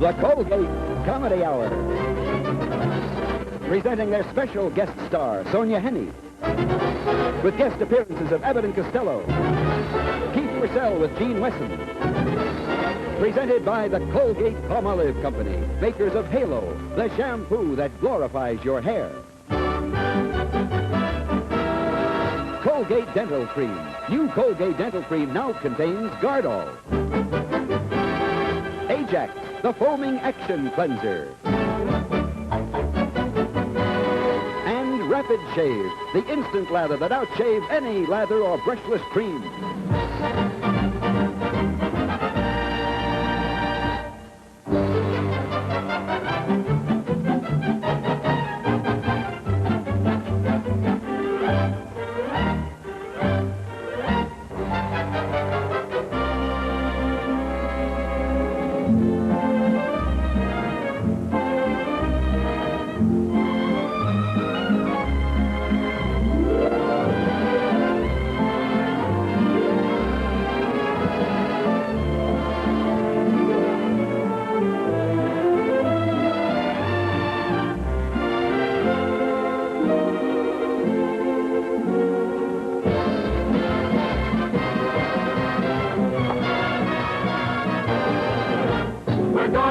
the Colgate Comedy Hour. Presenting their special guest star, Sonia Henney. With guest appearances of Abbott and Costello. Keith Purcell with Gene Wesson. Presented by the Colgate Palmolive Company, makers of Halo, the shampoo that glorifies your hair. Colgate Dental Cream. New Colgate Dental Cream now contains Gardol. Ajax, the foaming action cleanser. And Rapid Shave, the instant lather that outshaves any lather or brushless cream.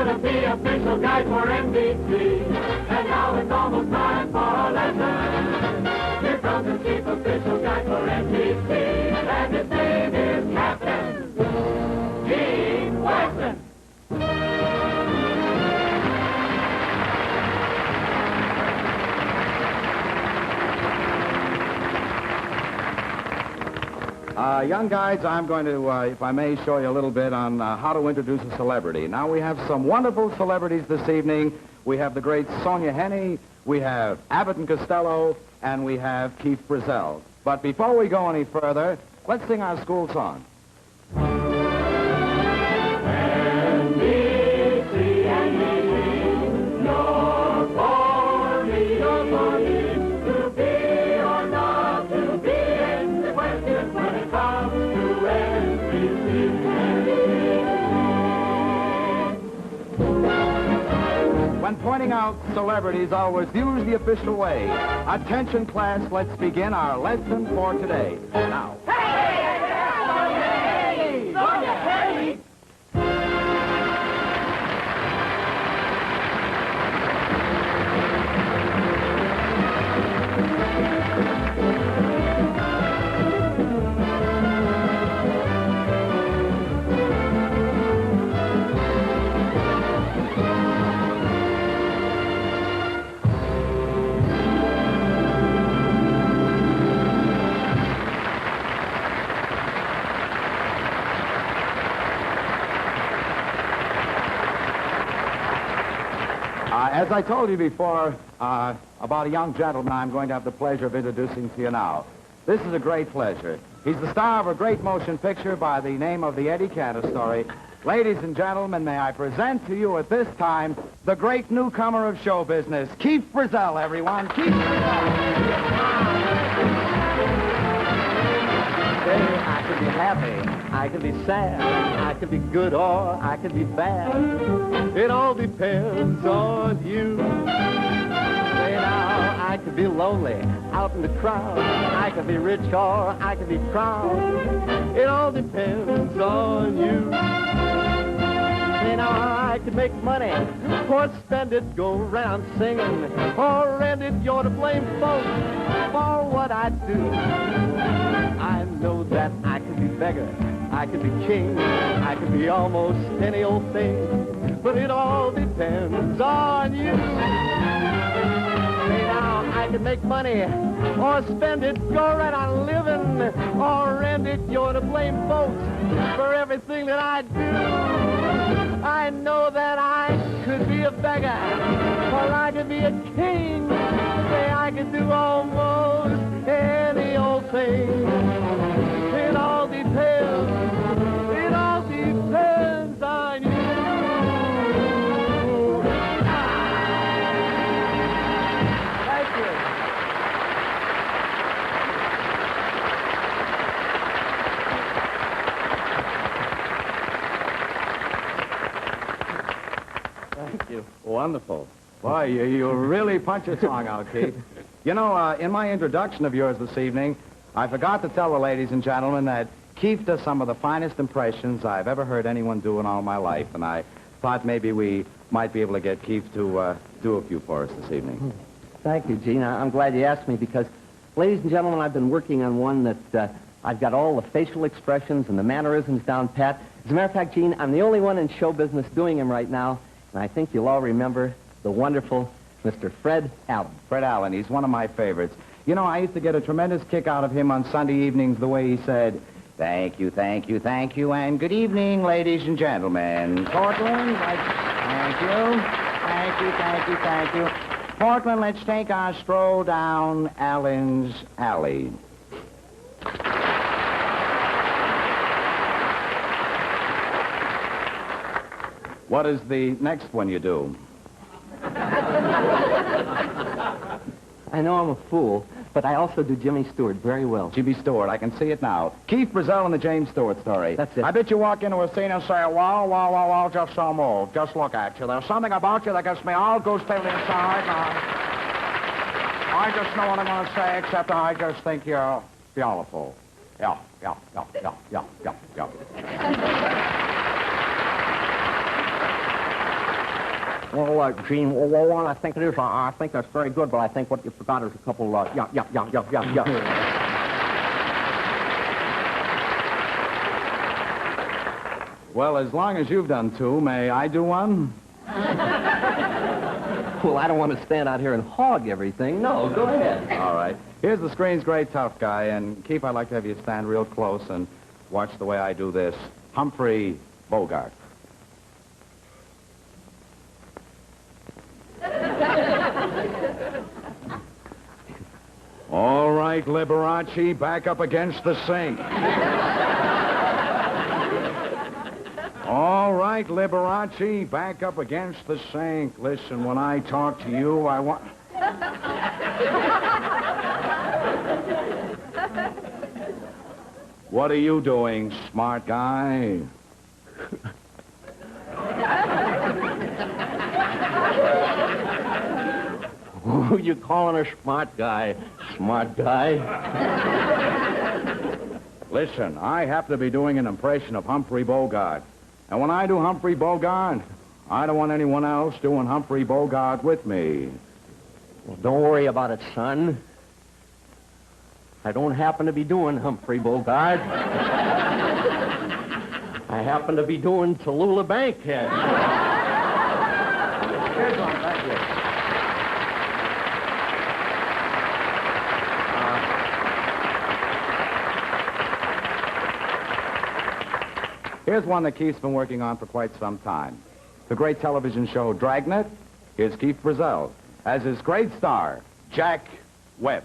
To be official guide for NBC, and now it's almost time for a lesson. Here comes the chief official guide for NBC, and his name is Captain Gene Wesson. Young guys, I'm going to, if I may, show you a little bit on how to introduce a celebrity. Now, we have some wonderful celebrities this evening. We have the great Sonia Henney, we have Abbott and Costello, and we have Keith Purcell. But before we go any further, let's sing our school song. When pointing out celebrities, always use the official way. Attention, class, let's begin our lesson for today. Now. Hey! Sonia Henney! As I told you before about a young gentleman I'm going to have the pleasure of introducing to you now. This is a great pleasure. He's the star of a great motion picture by the name of The Eddie Cantor Story. Ladies and gentlemen, may I present to you at this time the great newcomer of show business, Keith Purcell, everyone. Keith Purcell. I could be happy, I could be sad, I could be good or I could be bad. It all depends on you. Say now, I could be lonely out in the crowd. I could be rich or I could be proud. It all depends on you. Say now, I could make money or spend it, go around singing, or rent it. You're to blame, folks, for what I do. I know that I could be beggar, I could be king, I could be almost any old thing, but it all depends on you. Say now, I could make money or spend it, go right on living, or rent it. You're to blame, folks, for everything that I do. I know that I could be a beggar, or I could be a king. Say I could do almost any old thing. It all depends on you. Thank you. Wonderful. Boy, you really punch a song out, Keith. You know, in my introduction of yours this evening, I forgot to tell the ladies and gentlemen that Keith does some of the finest impressions I've ever heard anyone do in all my life, and I thought maybe we might be able to get Keith to do a few for us this evening. Thank you, Gene. I'm glad you asked me because, ladies and gentlemen, I've been working on one that I've got all the facial expressions and the mannerisms down pat. As a matter of fact, Gene, I'm the only one in show business doing them right now, and I think you'll all remember the wonderful Mr. Fred Allen. Fred Allen, he's one of my favorites. You know, I used to get a tremendous kick out of him on Sunday evenings the way he said, "Thank you, thank you, thank you, and good evening, ladies and gentlemen. Portland, thank you, thank you, thank you, thank you. Portland, let's take our stroll down Allen's Alley." What is the next one you do? I know I'm a fool, but I also do Jimmy Stewart very well. Jimmy Stewart, I can see it now. Keith Brazell in the James Stewart story. That's it. I bet you walk into a scene and say, wow, wow, wow, wow, just so move. Just look at you. There's something about you that gets me all goose to the inside. I just know what I'm going to say, except I just think you're beautiful. Yeah. Well, Gene, well, I think it is. I think that's very good, but I think what you forgot is a couple, yeah. Well, as long as you've done two, may I do one? Well, I don't want to stand out here and hog everything. No, go ahead. All right. Here's the screen's great tough guy, and Keith, I'd like to have you stand real close and watch the way I do this. Humphrey Bogart. All right, Liberace, back up against the sink. All right, Liberace, back up against the sink. Listen, when I talk to you, I want... What are you doing, smart guy? Who you calling a smart guy? Smart guy? Listen, I happen to be doing an impression of Humphrey Bogart. And when I do Humphrey Bogart, I don't want anyone else doing Humphrey Bogart with me. Well, don't worry about it, son. I don't happen to be doing Humphrey Bogart. I happen to be doing Tallulah Bankhead. Here's one, thank you. Here's one that Keith's been working on for quite some time. The great television show Dragnet. Here's Keith Brazell as his great star, Jack Webb.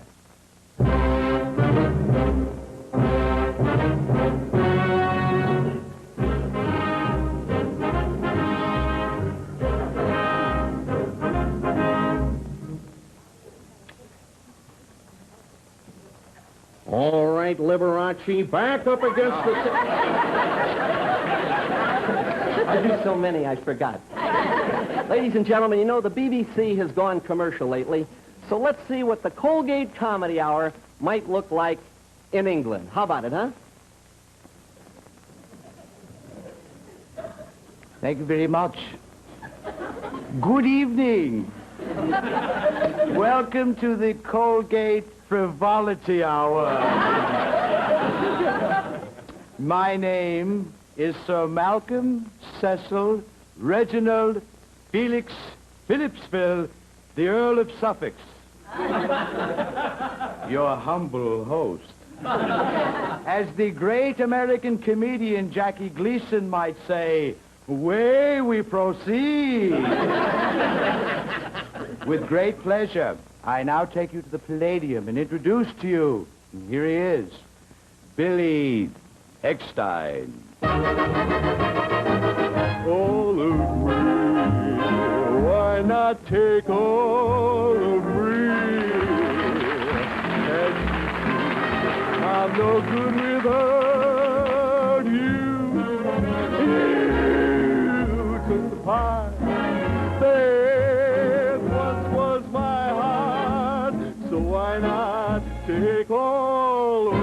All right, Liberace, back up against the... I do so many, I forgot. Ladies and gentlemen, you know, the BBC has gone commercial lately, so let's see what the Colgate Comedy Hour might look like in England. How about it, huh? Thank you very much. Good evening. Welcome to the Colgate Frivolity Hour. My name is Sir Malcolm Cecil Reginald Felix Phillipsville, the Earl of Suffolk. Your humble host. As the great American comedian Jackie Gleason might say, away we proceed. With great pleasure, I now take you to the Palladium and introduce to you, and here he is, Billy Eckstein. All of me, why not take all of me? And I'm no good without you. You took the pie, babe. take all.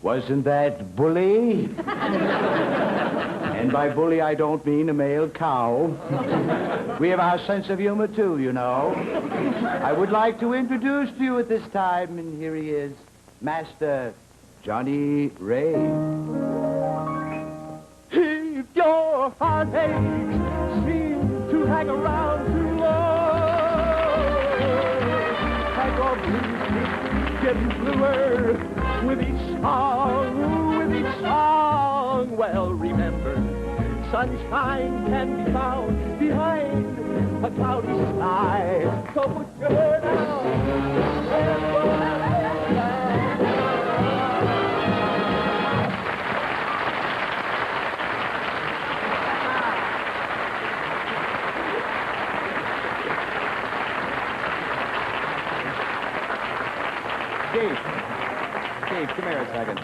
Wasn't that bully? And by bully, I don't mean a male cow. We have our sense of humor, too, you know. I would like to introduce to you at this time, and here he is, Master Johnny Ray. If your heartaches seem to hang around too long, and your blues getting bluer with each song, well, remember, sunshine can be found behind a cloudy sky. So put your head down. Steve, come here a second.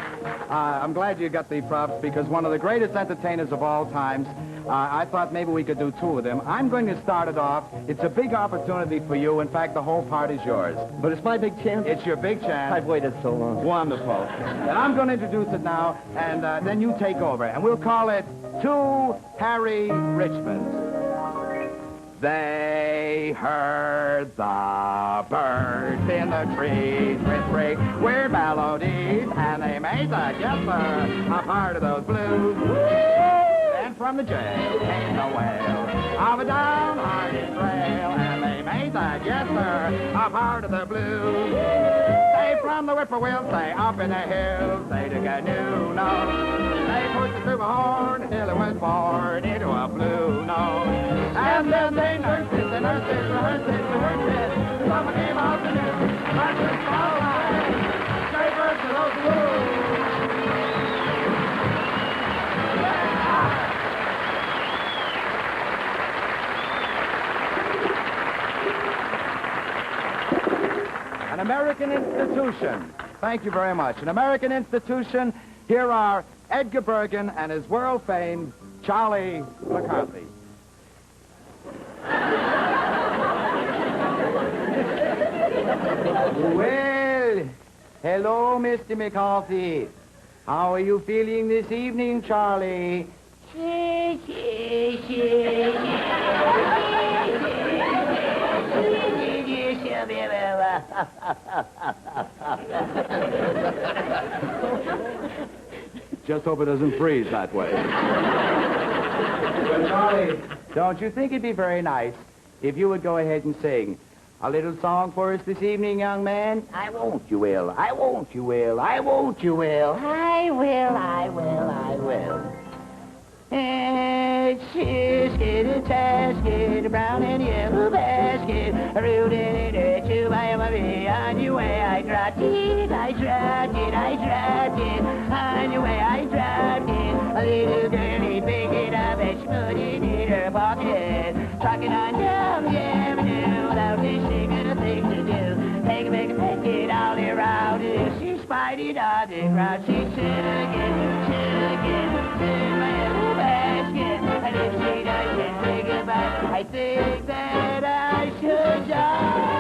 I'm glad you got the props because one of the greatest entertainers of all times, I thought maybe we could do two of them. I'm going to start it off. It's a big opportunity for you. In fact, the whole part is yours. But it's my big chance. It's your big chance. I've waited so long. Wonderful. And I'm going to introduce it now, and then you take over. And we'll call it Two Harry Richmonds. They heard the birds in the trees whispering weird melodies, and they made the guesser a part of those blues. Then from the jail came the wail of a downhearted trail, and they made the guesser a part of the blues. They from the whippoorwill say up in the hills they took a new note. They pushed it through a horn until it was born into a blue note. And then they nursed it, they nursed it, rehearsed it, rehearsed it. Someone came out to do, that's just all right. Straight verse to those blues. An American institution. Thank you very much. An American institution. Here are Edgar Bergen and his world-famed Charlie McCarthy. Well, hello, Mr. McCarthy. How are you feeling this evening, Charlie? Just hope it doesn't freeze that way. Well, Charlie, don't you think it'd be very nice if you would go ahead and sing a little song for us this evening, young man? I won't, you will. I won't, you will. I won't, you will. I will, I will, I will. Basket, brown and yellow basket, rooted in a tube by a movie. On your way I dropped it, I dropped it, I dropped it. On your way I dropped it. A little girlie picked it up and she put it in her pocket. Trucking on down the avenue without wishing a thing to do. Take it all around it. She spied it on the ground. She took it to my little basket. And if she doesn't take it back, I think that I should die.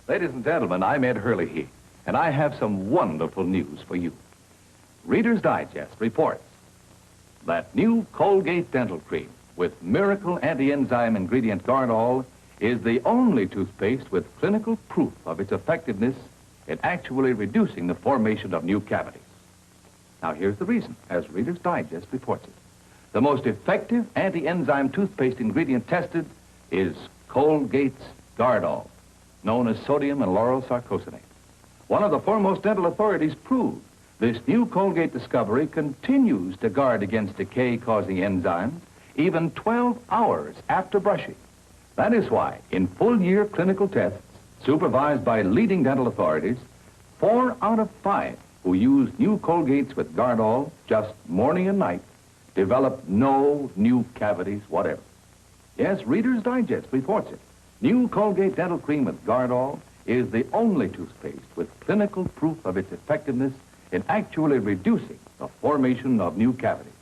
Ladies and gentlemen, I'm Ed Hurley, and I have some wonderful news for you. Reader's Digest reports that new Colgate dental cream with miracle anti-enzyme ingredient Garnol is the only toothpaste with clinical proof of its effectiveness in actually reducing the formation of new cavities. Now, here's the reason, as Reader's Digest reports it. The most effective anti-enzyme toothpaste ingredient tested is Colgate's Garnol, known as sodium and lauryl sarcosinate. One of the foremost dental authorities proved this new Colgate discovery continues to guard against decay-causing enzymes even 12 hours after brushing. That is why, in full-year clinical tests supervised by leading dental authorities, 4 out of 5 who used new Colgates with Gardol just morning and night developed no new cavities whatever. Yes, Reader's Digest reports it. New Colgate Dental Cream with Gardol is the only toothpaste with clinical proof of its effectiveness in actually reducing the formation of new cavities.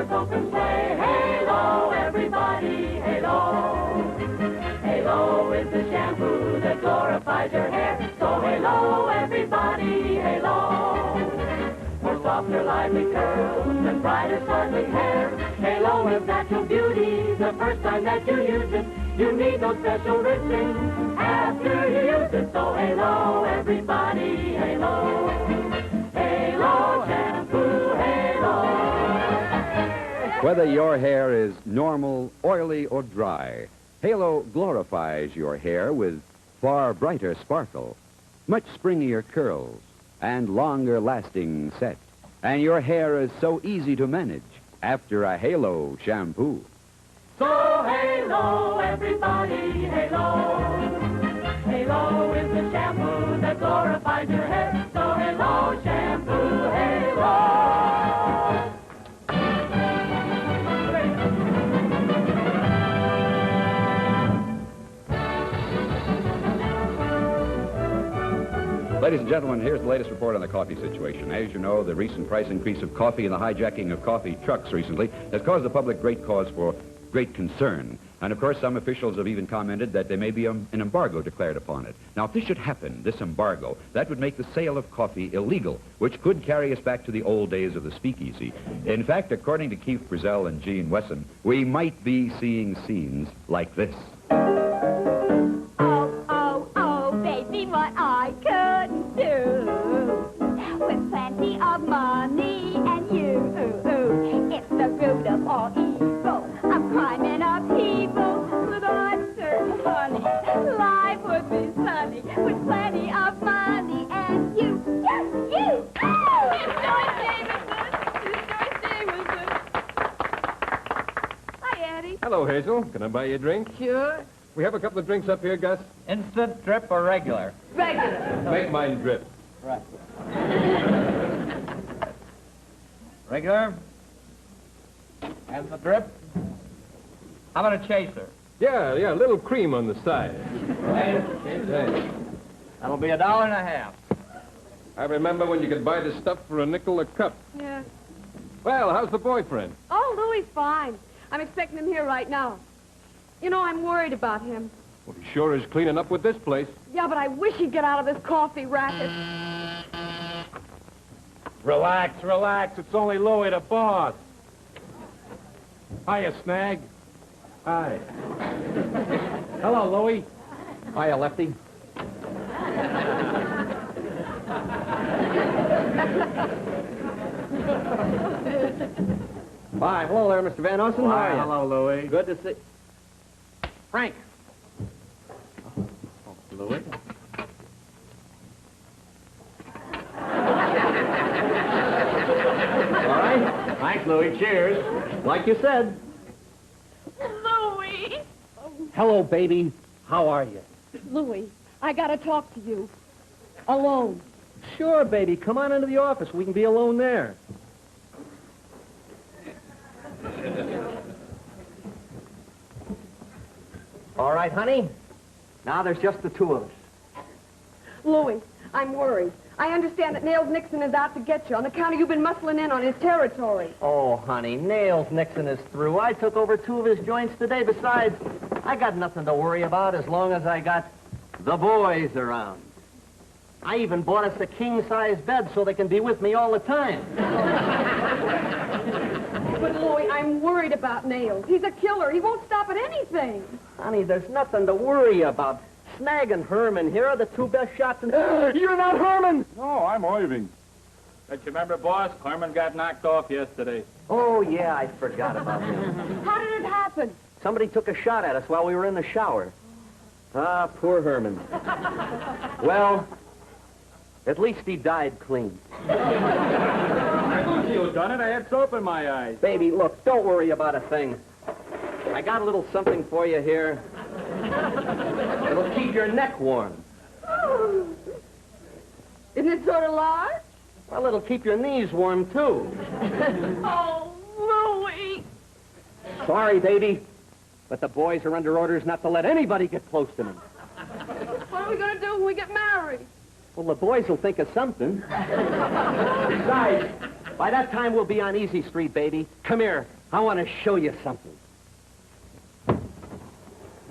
doors open sleigh. Halo, everybody, halo. Halo is the shampoo that glorifies your hair. So halo, everybody, halo. For softer, lively curls and brighter, sparkling hair. Halo is natural beauty. The first time that you use it, you need no special rinsing after you use it. So halo, everybody, halo. Halo shampoo, halo. Whether your hair is normal, oily, or dry, Halo glorifies your hair with far brighter sparkle, much springier curls, and longer-lasting set. And your hair is so easy to manage after a Halo shampoo. So halo, everybody, halo. Halo is the shampoo that glorifies your hair. So halo shampoo, halo. Ladies and gentlemen, here's the latest report on the coffee situation. As you know, the recent price increase of coffee and the hijacking of coffee trucks recently has caused the public great cause for great concern. And of course, some officials have even commented that there may be an embargo declared upon it. Now, if this should happen, this embargo, that would make the sale of coffee illegal, which could carry us back to the old days of the speakeasy. In fact, according to Keith Brazell and Gene Wesson, we might be seeing scenes like this. Baby, what I couldn't do with plenty of money and you. It's the root of all evil. I'm climbing upheaval, but I'm certain, honey, life would be sunny with plenty of money and you. You. Oh, it's Joyce Davidson. Hi, Eddie. Hello, Hazel. Can I buy you a drink? Sure. We have a couple of drinks up here, Gus. Instant, drip, or regular? Regular. Make mine drip. Right. Regular? And the drip? How about a chaser? Yeah, a little cream on the side. Hey, that'll be $1.50. I remember when you could buy the stuff for a nickel a cup. Yeah. Well, how's the boyfriend? Oh, Louie's fine. I'm expecting him here right now. You know, I'm worried about him. Well, he sure is cleaning up with this place. Yeah, but I wish he'd get out of this coffee racket. Relax, relax. It's only Louie, the boss. Hiya, Snag. Hi. Hello, Louie. Hiya, Lefty. Bye. Hello there, Mr. Van Ossen. How are you? Hello, Louie. Good to see... Frank. Louie. All right. Thanks, Louie. Cheers. Like you said. Louie! Hello, baby. How are you? Louie, I gotta talk to you. Alone. Sure, baby. Come on into the office. We can be alone there. All right, honey. Now there's just the two of us. Louie, I'm worried. I understand that Nails Nixon is out to get you on account of you've been muscling in on his territory. Oh, honey, Nails Nixon is through. I took over 2 of his joints today. Besides, I got nothing to worry about as long as I got the boys around. I even bought us a king-size bed so they can be with me all the time. But, Louie, I'm worried about Nails. He's a killer. He won't stop at anything. Honey, there's nothing to worry about. Snag and Herman here are the 2 best shots in... You're not Herman! No, I'm Irving. Don't you remember, boss? Herman got knocked off yesterday. Oh, yeah, I forgot about him. How did it happen? Somebody took a shot at us while we were in the shower. Ah, poor Herman. Well, at least he died clean. I told you done it. I had soap in my eyes. Baby, look, don't worry about a thing. I got a little something for you here. It'll keep your neck warm. Oh. Isn't it sort of large? Well, it'll keep your knees warm, too. Oh, Louie. Sorry, baby, but the boys are under orders not to let anybody get close to me. What are we going to do when we get married? Well, the boys will think of something. Besides, By that time, we'll be on Easy Street, baby. Come here. I want to show you something.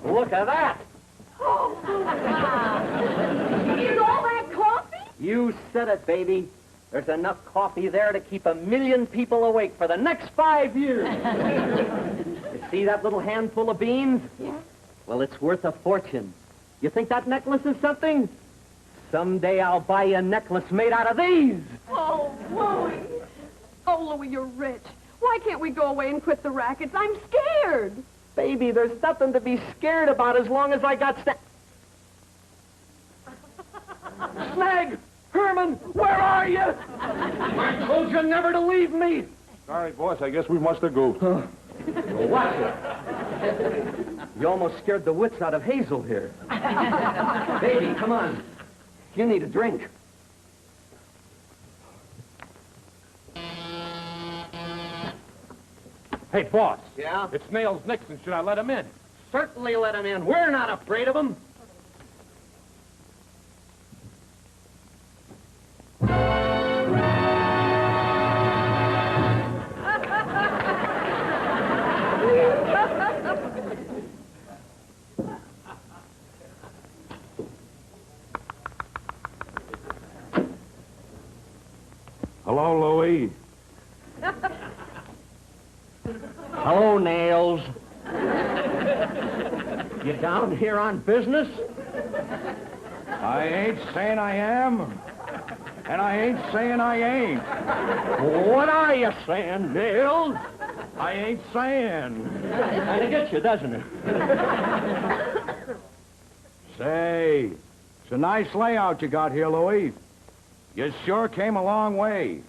Look at that. Is all that coffee? You said it, baby. There's enough coffee there to keep 1 million people awake for the next 5 years. You see that little handful of beans? Yeah. Well, it's worth a fortune. You think that necklace is something? Someday I'll buy you a necklace made out of these. Oh, Louie. Oh, Louie, you're rich. Why can't we go away and quit the rackets? I'm scared. Baby, there's nothing to be scared about as long as I got Snag! Herman, where are you? I told you never to leave me. Sorry, boss. I guess we must have go. Watch it. You almost scared the wits out of Hazel here. Baby, come on. You need a drink. Hey, boss. Yeah? It's Nails Nixon. Should I let him in? Certainly let him in. We're not afraid of him. Hello, Louie. Hello, Nails. You down here on business? I ain't saying I am, and I ain't saying I ain't. What are you saying, Nails? I ain't saying. Kind of gets you, doesn't it? Say, it's a nice layout you got here, Louie. You sure came a long way.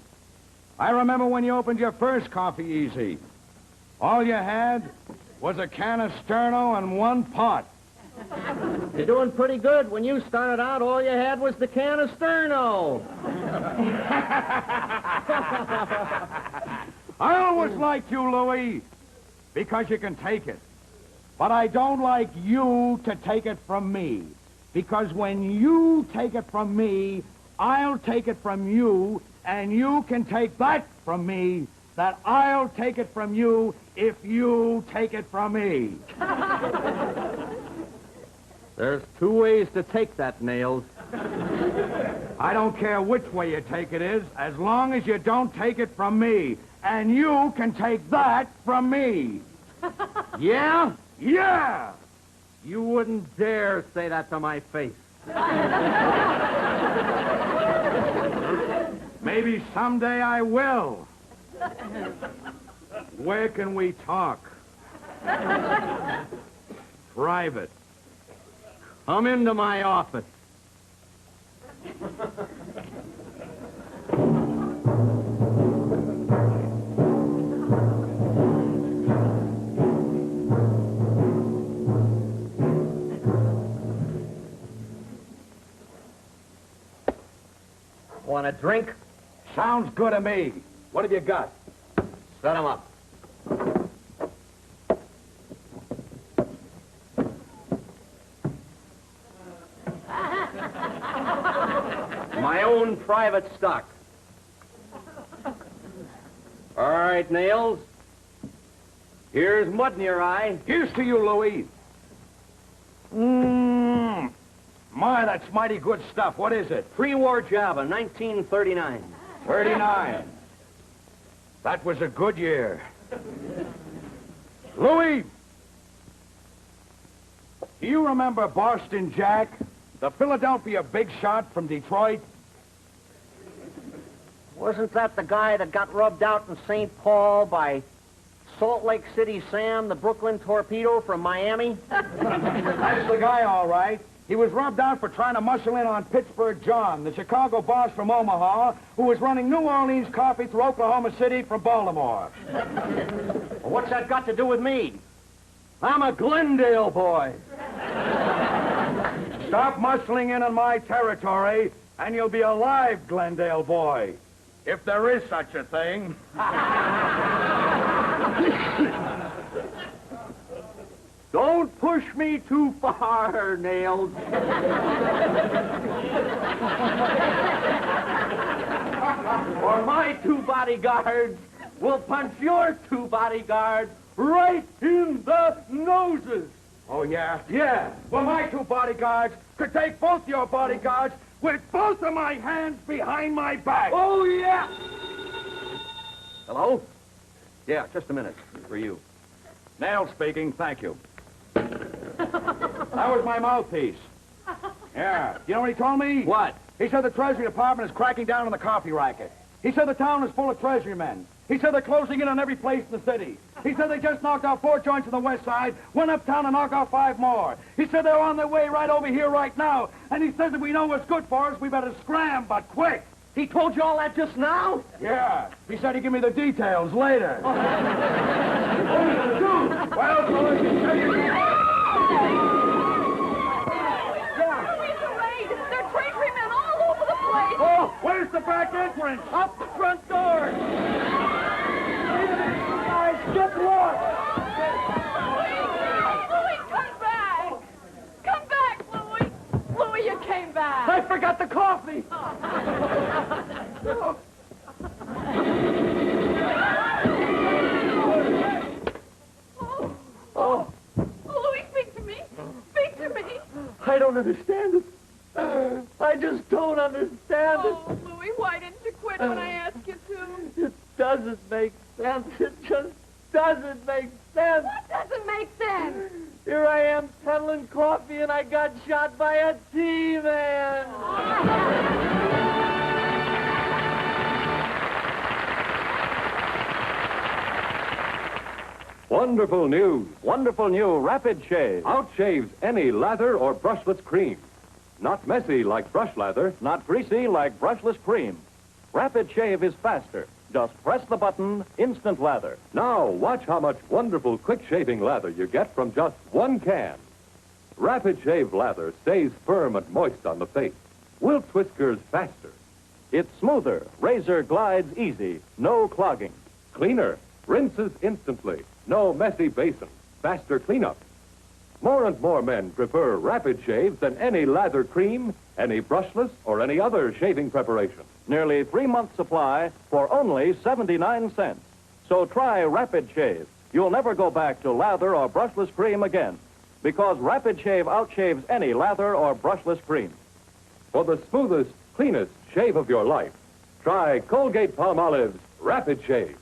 I remember when you opened your first Coffee Easy. All you had was a can of Sterno and 1 pot. You're doing pretty good. When you started out, all you had was the can of Sterno. I always liked you, Louie, because you can take it. But I don't like you to take it from me. Because when you take it from me, I'll take it from you, and you can take that from me, that I'll take it from you if you take it from me. There's 2 ways to take that, Nails. I don't care which way you take it is, as long as you don't take it from me. And you can take that from me. Yeah? Yeah! You wouldn't dare say that to my face. Maybe someday I will. Where can we talk? Private. Come into my office. Want a drink? Sounds good to me. What have you got? Set 'em up. My own private stock. All right, Nails. Here's mud in your eye. Here's to you, Louie. My, that's mighty good stuff. What is it? Pre-war Java, 1939. 39. That was a good year. Louie! Do you remember Boston Jack, the Philadelphia big shot from Detroit? Wasn't that the guy that got rubbed out in St. Paul by Salt Lake City Sam, the Brooklyn torpedo from Miami? That's the guy, all right. He was rubbed out for trying to muscle in on Pittsburgh John, the Chicago boss from Omaha, who was running New Orleans coffee through Oklahoma City from Baltimore. Well, what's that got to do with me? I'm a Glendale boy. Stop muscling in on my territory, and you'll be a live Glendale boy, if there is such a thing. Don't push me too far, Nails. Or my 2 bodyguards will punch your 2 bodyguards right in the noses. Oh, yeah? Yeah. Well, my 2 bodyguards could take both your bodyguards with both of my hands behind my back. Oh, yeah. Hello? Yeah, just a minute. For you. Nail speaking, thank you. That was my mouthpiece. Yeah. You know what he told me? What? He said the Treasury Department is cracking down on the coffee racket. He said the town is full of Treasury men. He said they're closing in on every place in the city. He said they just knocked out 4 joints on the west side, went uptown and knocked out 5 more. He said they're on their way right over here right now. And he says if we know what's good for us, we better scram, but quick. He told you all that just now? Yeah. He said he'd give me the details later. Well, fellas, you tell you... There are Treasury men all over the place. Oh, where's the back entrance? Up the front door. Guys, get lost. Louis, come back. Come back, Louis. Louis, you came back. I forgot the coffee. Oh. Louis, speak to me. Speak to me. I don't understand it. I just don't understand it. Oh, Louis, why didn't you quit when I asked you to? It doesn't make sense. It just doesn't make sense. What doesn't make sense? Here I am peddling coffee and I got shot by a T-man. Wonderful news. Wonderful new Rapid Shave. Outshaves any lather or brushless cream. Not messy like brush lather. Not greasy like brushless cream. Rapid Shave is faster. Just press the button, instant lather. Now, watch how much wonderful quick shaving lather you get from just 1 can. Rapid Shave lather stays firm and moist on the face. Wilt whiskers faster. It's smoother. Razor glides easy. No clogging. Cleaner. Rinses instantly. No messy basin. Faster cleanup. More and more men prefer Rapid Shave than any lather cream, any brushless, or any other shaving preparation. Nearly 3 months' supply for only 79 cents. So try Rapid Shave. You'll never go back to lather or brushless cream again, because Rapid Shave outshaves any lather or brushless cream. For the smoothest, cleanest shave of your life, try Colgate-Palmolive's Rapid Shave.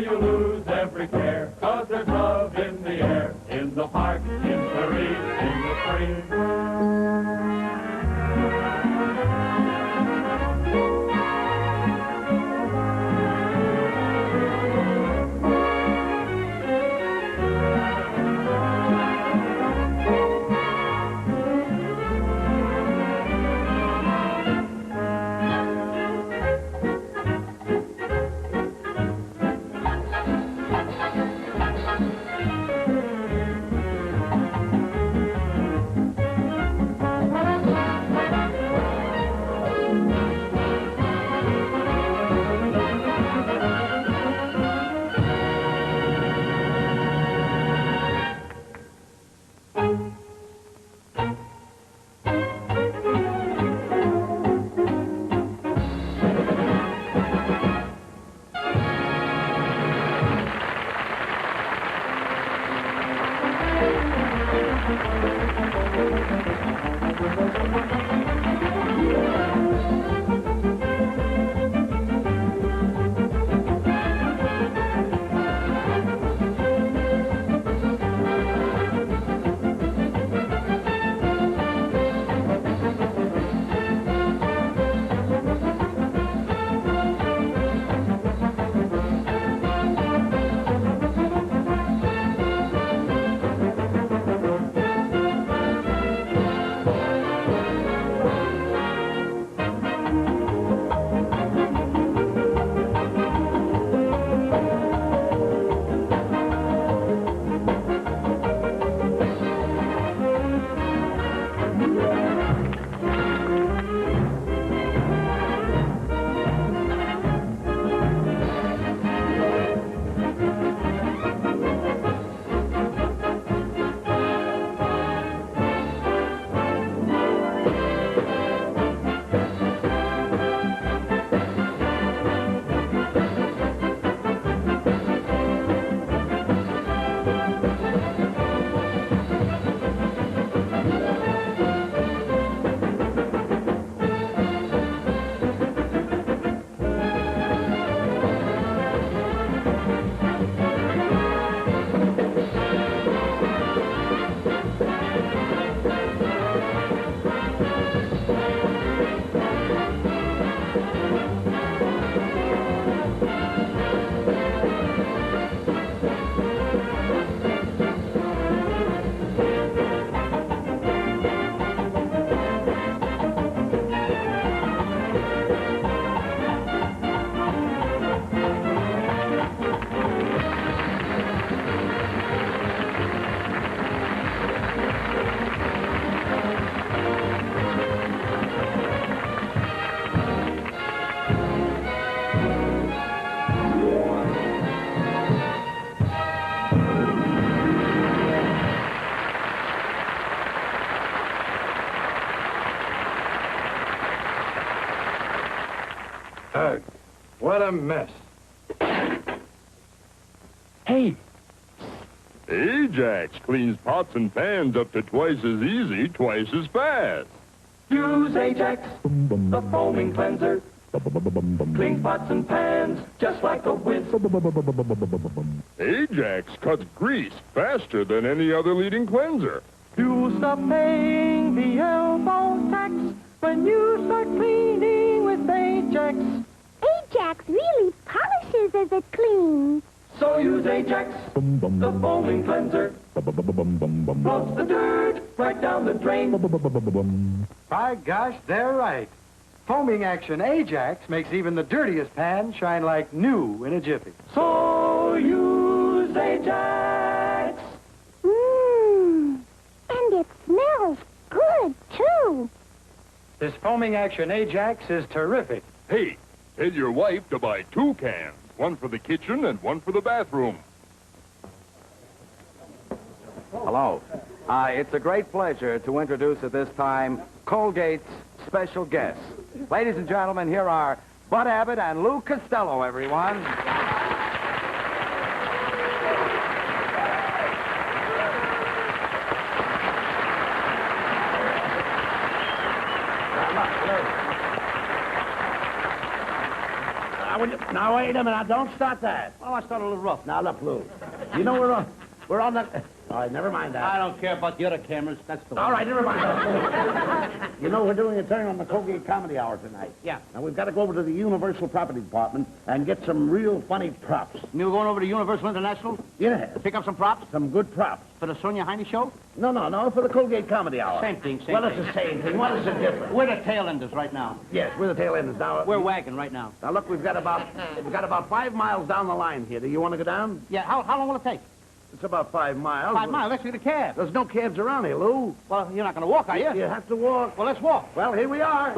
you lose every care. 'Cause there's love in the air, in the park, in Paris, in the spring. What a mess. Hey. Ajax cleans pots and pans up to twice as easy, twice as fast. Use Ajax, the foaming cleanser. Cleans pots and pans just like a whiz. Ajax cuts grease faster than any other leading cleanser. You'll stop paying the elbow tax when you start cleaning with Ajax. Ajax really polishes as it cleans. So use Ajax, the foaming cleanser. Floats the dirt right down the drain. By gosh, they're right. Foaming action Ajax makes even the dirtiest pan shine like new in a jiffy. So use Ajax. And it smells good, too. This foaming action Ajax is terrific. Hey, tell your wife to buy 2 cans. One for the kitchen and one for the bathroom. Hello. It's a great pleasure to introduce at this time Colgate's special guests. Ladies and gentlemen, here are Bud Abbott and Lou Costello, everyone. Now, wait a minute. Don't start that. Well, I started a little rough. Now, look, Lou. You know we're on the... All right, never mind that. I don't care about the other cameras. That's the one. All right, never mind. You know, we're doing a turn on the Colgate Comedy Hour tonight. Yeah. Now, we've got to go over to the Universal Property Department and get some real funny props. You were going over to Universal International? Yeah. Pick up some props? Some good props. For the Sonia Heine show? No, for the Colgate Comedy Hour. Same thing. Well, it's the same thing. What is the difference? We're the tail enders right now. Yes, we're the tail enders. Now, We're wagging right now. Now, look, we've got about 5 miles down the line here. Do you want to go down? Yeah, how long will it take? It's about 5 miles. 5 miles. Let's get a cab. There's no cabs around here, Lou. Well, you're not going to walk, are you? You have to walk. Well, let's walk. Well, here we are.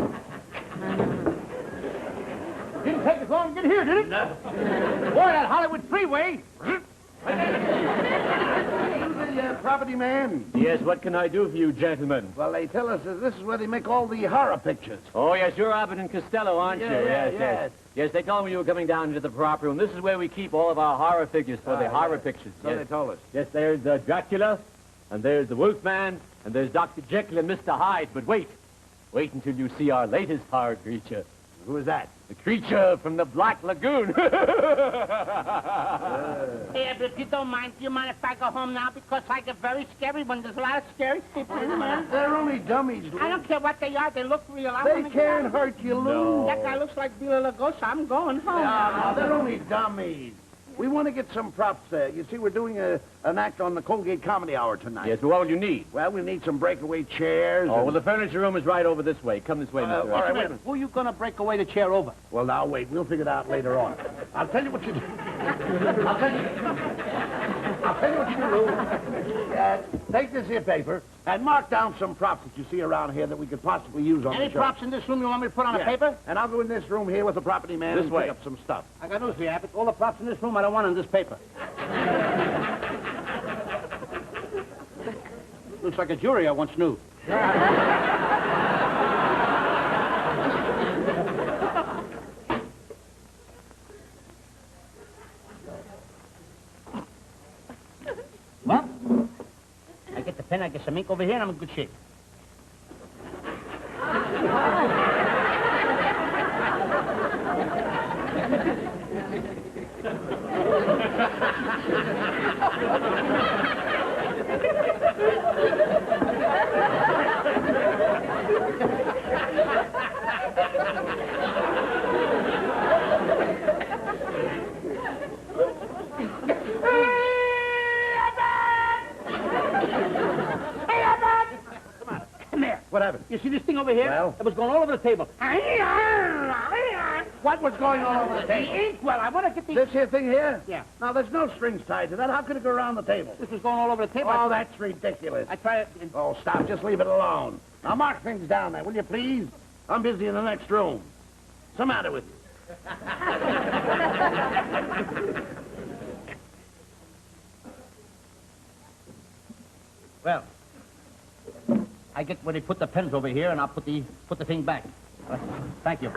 Didn't take us long to get here, did it? No. Boy, that Hollywood freeway. The property man. Yes, what can I do for you, gentlemen? Well, they tell us that this is where they make all the horror pictures. Oh, yes, you're Abbott and Costello, aren't you? Yes. Yes, they told me you were coming down into the proper room. This is where we keep all of our horror figures for the horror pictures. So Yes. they told us. Yes, there's Dracula, and there's the Wolfman, and there's Dr. Jekyll and Mr. Hyde. But wait until you see our latest horror creature. Who is that? The creature from the Black Lagoon. Hey, but if you don't mind, do you mind if I go home now? Because I get very scary when there's a lot of scary people in there. They're only dummies, Lou. I don't care what they are. They look real. They can't hurt you, Lou. That guy looks like Bela Lugosi. I'm going home. No, they're only dummies. We want to get some props there. You see, we're doing an act on the Colgate Comedy Hour tonight. Yes, but what will you need? Well, we need some breakaway chairs. Oh, well, the furniture room is right over this way. Come this way, Mr. all right, wait a minute. Who are you going to break away the chair over? Well, now, wait. We'll figure it out later on. I'll tell you what you do. I'll tell you what you do, Lou. Take this here paper and mark down some props that you see around here that we could possibly use on Any the show. props in this room you want me to put on a paper? And I'll go in this room here with the property man This and way. pick up some stuff. I got news for you, Abbott. All the props in this room I don't want on this paper. Looks like a jury I once knew. Well, I get the pen, I get some ink over here, and I'm in good shape. What happened? You see this thing over here? Well? It was going all over the table. What was going on over the table? The inkwell. I want to get the... This here thing here? Yeah. Now, there's no strings tied to that. How could it go around the table? This was going all over the table. Oh, that's ridiculous. I tried it... Oh, stop. Just leave it alone. Now, mark things down there, will you, please? I'm busy in the next room. What's the matter with you? Well, I get where they put the pens over here, and I'll put the thing back. Thank you.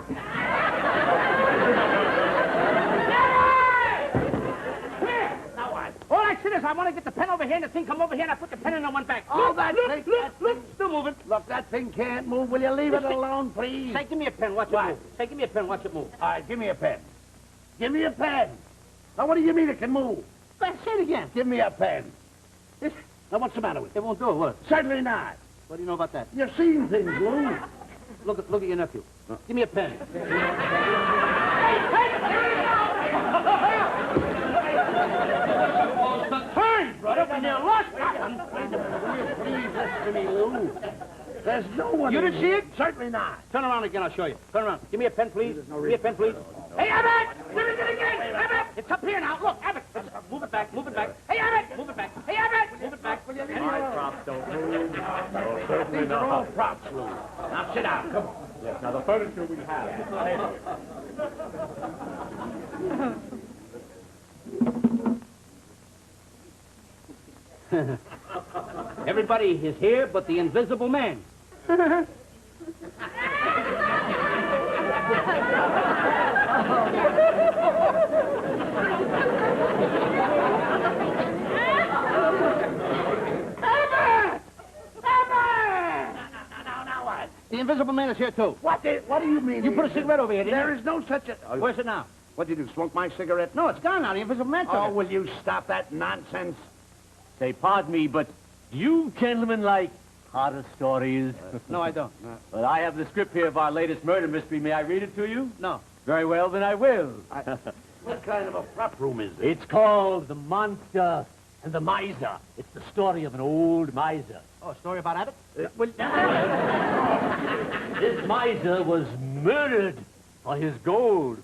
All I said is I want to get the pen over here, and the thing come over here, and I put the pen in and one back. Oh, Look, still moving. Look, that thing can't move. Will you leave it alone, please? Say, give me a pen, watch it move. Say, give me a pen, watch it move. All right, give me a pen. Give me a pen. Now, what do you mean it can move? Say it again. Give me a pen. Now, what's the matter with It won't do it, will it? Certainly not. What do you know about that? You're seeing things, Lou. Look at your nephew. Give me a pen. Turn, brother, when you're lost. Please listen to me, Lou. There's no one. You didn't see it? Certainly not. Turn around again, I'll show you. Turn around. Give me a pen, please. Give me a pen, please. Hey, Abbott! Give it again! Abbott! It's up here now. Look, Abbott. Move it back, move it back. Hey, Abbott! Move it back. Hey, Abbott! Move it back. Will you leave it My alone? props don't move. No, certainly These are all not. props, Lou. Now, sit down. Come on. Yes, now the furniture we have. Everybody is here but the invisible man. The invisible man is here, too. What do you mean? You put a cigarette over here, didn't There you? is no such a... Where's it now? What'd you do, smoke my cigarette? No, it's gone now. The invisible man took Oh, it. will you stop that nonsense? Say, pardon me, but do you gentlemen like horror stories? No, I don't. Well, I have the script here of our latest murder mystery. May I read it to you? No. Very well, then I will. What kind of a prop room is this? It's called The Monster and the Miser. It's the story of an old miser. Oh, a story about Abbott? This miser was murdered for his gold.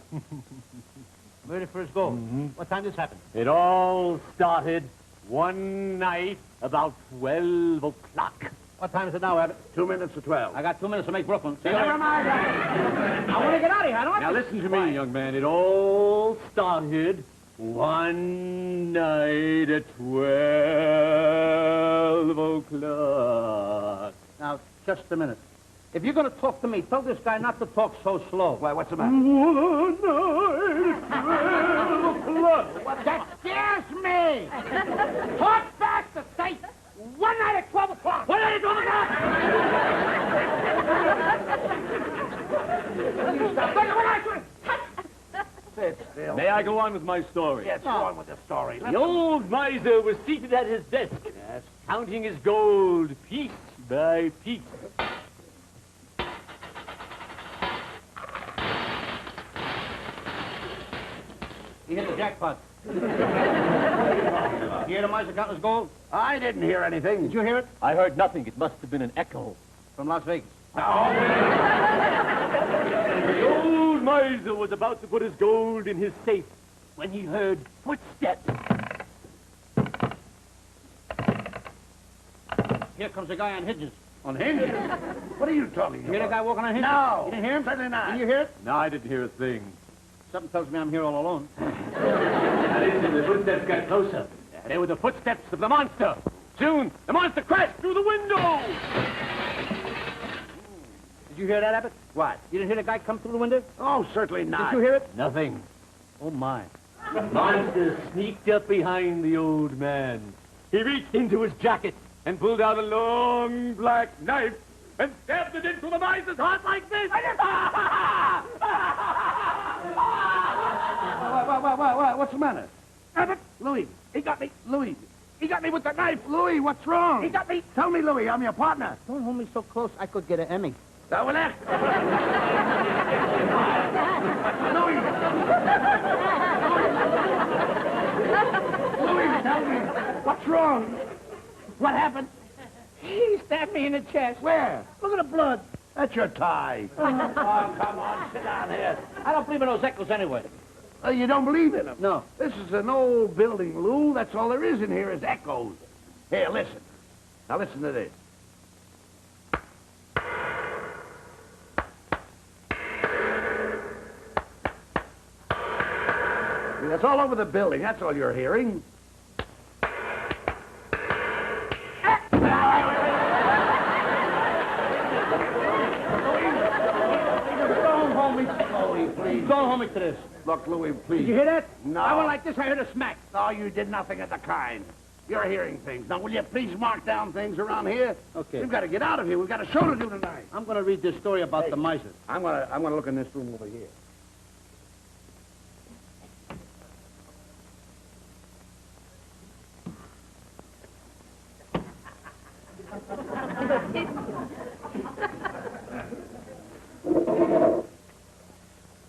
Murder for his gold. What time did this happen? It all started one night about 12 o'clock. What time is it now, Abbott? 2 minutes to 12. I got 2 minutes to make Brooklyn. See you Never later. mind. I want to get out of here. I don't Now want listen to me, young man. It all started one night at 12 o'clock. Now, just a minute. If you're going to talk to me, tell this guy not to talk so slow. Why, what's the matter? One night at 12 o'clock. That scares me! Talk faster, say! One night at 12 o'clock! One night at 12 o'clock! Sit still. May I go on with my story? Yes, go on with the story. The old miser was seated at his desk, counting his gold piece by piece. He hit the jackpot. You hear the miser counting his gold? I didn't hear anything. Did you hear it? I heard nothing. It must have been an echo. From Las Vegas. The old miser was about to put his gold in his safe when he heard footsteps. Here comes a guy on hinges. On hinges? What are you talking You hear the about? guy walking on hinges? No. You didn't hear him? Certainly not. Did you hear it? No, I didn't hear a thing. Something tells me I'm here all alone. Now listen, the footsteps got closer. They were the footsteps of the monster. Soon, the monster crashed through the window. Did you hear that, Abbott? What? You didn't hear the guy come through the window? Oh, certainly not. Did you hear it? Nothing. Oh, my. The monster sneaked up behind the old man. He reached into his jacket and pulled out a long black knife and stabbed it into the miser's heart like this. What's the matter? Abbott, Louis, he got me. Louis, he got me with the knife. Louis, what's wrong? He got me. Tell me, Louis, I'm your partner. Don't hold me so close. I could get an Emmy. Now, will that? Louis. Louis, tell me, what's wrong? What happened? He stabbed me in the chest. Where? Look at the blood. That's your tie. Oh, come on, sit down here. I don't believe in those echoes anyway. You don't believe in them? No. This is an old building, Lou. That's all there is in here is echoes. Here, listen. Now listen to this. See, that's all over the building. That's all you're hearing. Don't hold me. Louis, please. Don't hold me to this. Look, Louis, please. Did you hear that? No. I went like this. I heard a smack. No, you did nothing of the kind. You're hearing things. Now, will you please mark down things around here? Okay. We've got to get out of here. We've got a show to do tonight. I'm going to read this story about the miser. I'm gonna look in this room over here.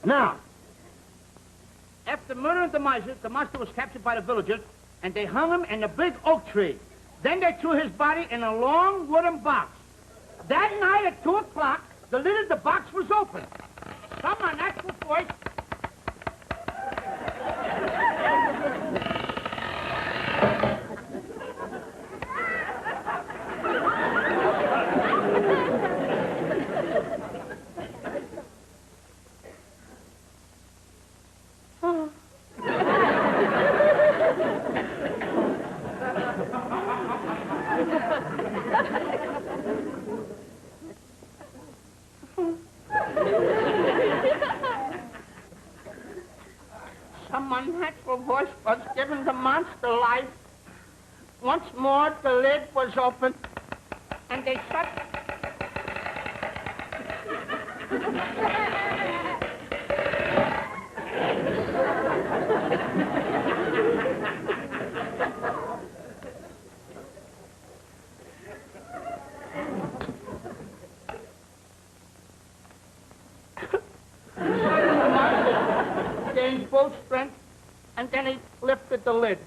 Now, after murdering the miser, the monster was captured by the villagers, and they hung him in a big oak tree. Then they threw his body in a long wooden box. That night at 2 o'clock, the lid of the box was open. Some unnatural voice... Some unnatural voice was giving the monster life. Once more, the lid was open, and they shut... lid.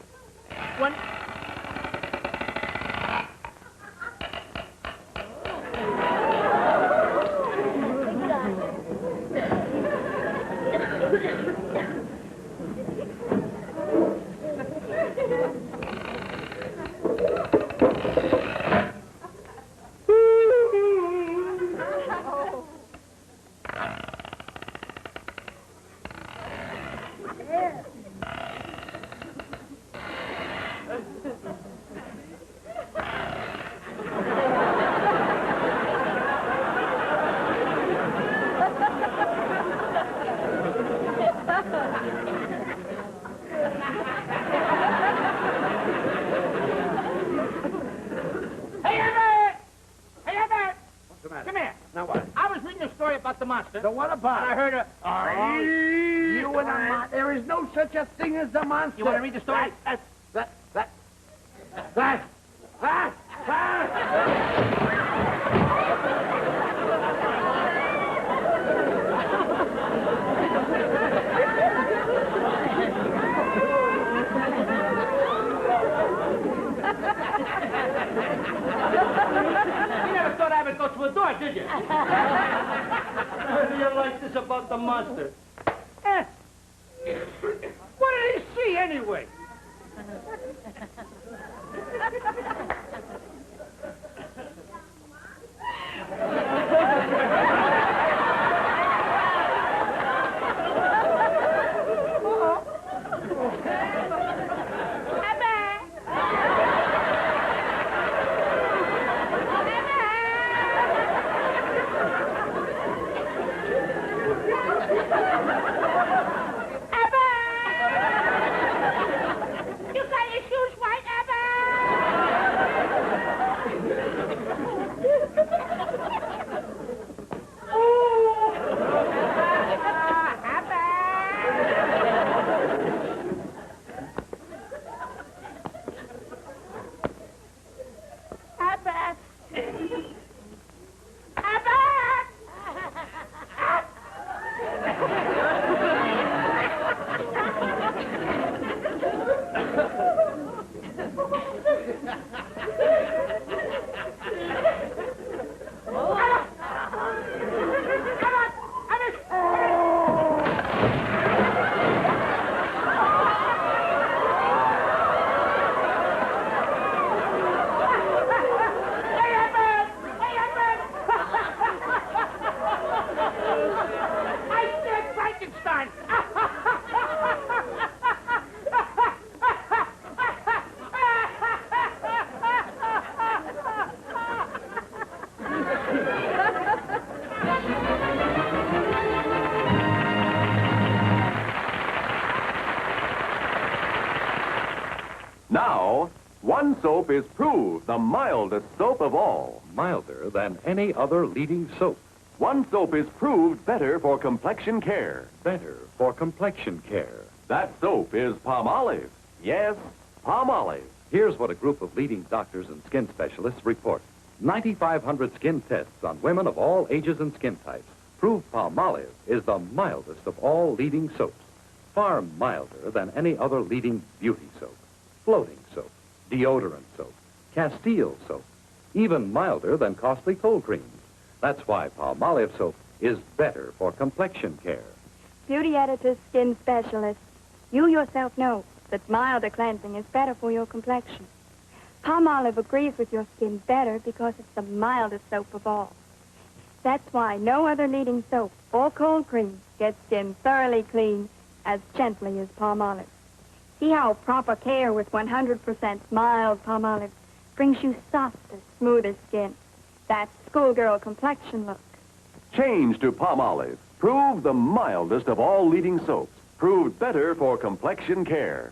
When... So what about I heard a... you and a monster. There is no such a thing as a monster. You want to read the story? You never thought Abbott go through a door, did you? You like this about the monster? What did he see, anyway? Now, one soap is proved the mildest soap of all. Milder than any other leading soap. One soap is proved better for complexion care. Better for complexion care. That soap is Palmolive. Yes, Palmolive. Here's what a group of leading doctors and skin specialists report. 9,500 skin tests on women of all ages and skin types prove Palmolive is the mildest of all leading soaps. Far milder than any other leading beauty soap. Floating soap, deodorant soap, Castile soap, even milder than costly cold creams. That's why Palmolive soap is better for complexion care. Beauty editors, skin specialists, you yourself know that milder cleansing is better for your complexion. Palmolive agrees with your skin better because it's the mildest soap of all. That's why no other leading soap or cold cream gets skin thoroughly clean as gently as Palmolive. See how proper care with 100% mild Palmolive brings you softer, smoother skin. That schoolgirl complexion look. Change to Palmolive. Proved the mildest of all leading soaps. Proved better for complexion care.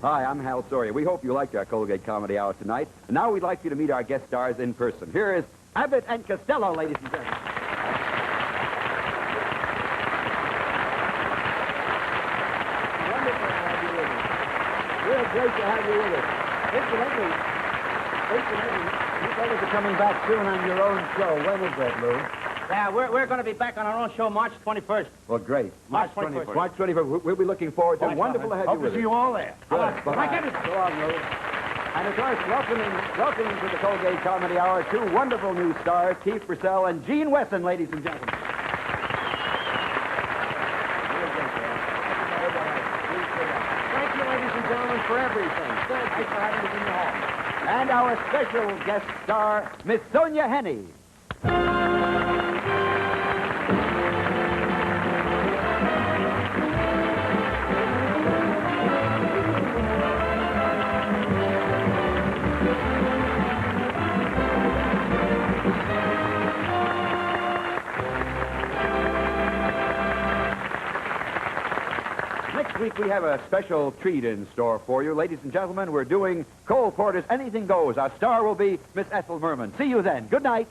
Hi, I'm Hal Sawyer. We hope you liked our Colgate Comedy Hour tonight. And now we'd like you to meet our guest stars in person. Here is Abbott and Costello, ladies and gentlemen. Wonderful to have you with us. Real great to have you with us. Incidentally, you fellas are coming back soon on your own show. When is that, Lou? Yeah, we're going to be back on our own show March 21st. Well, great. March 21st. March 21st. We'll be looking forward to it. Wonderful to have you Hope with to us. see you all there. Good. Bye-bye. Bye-bye. So long, Lou. And, of course, welcoming to the Colgate Comedy Hour two wonderful new stars, Keith Purcell and Gene Wesson, ladies and gentlemen. Thank you, ladies and gentlemen, for everything. Thank you for having us in your home. And our special guest star, Miss Sonia Henney. Next week, we have a special treat in store for you. Ladies and gentlemen, we're doing Cole Porter's Anything Goes. Our star will be Miss Ethel Merman. See you then. Good night.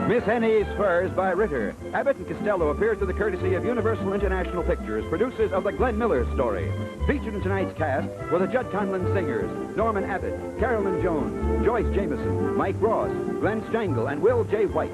Miss Henny's Furs by Ritter. Abbott and Costello appear through the courtesy of Universal International Pictures, producers of the Glenn Miller story. Featured in tonight's cast were the Judd Conlon singers, Norman Abbott, Carolyn Jones, Joyce Jameson, Mike Ross, Glenn Strangle, and Will J. White.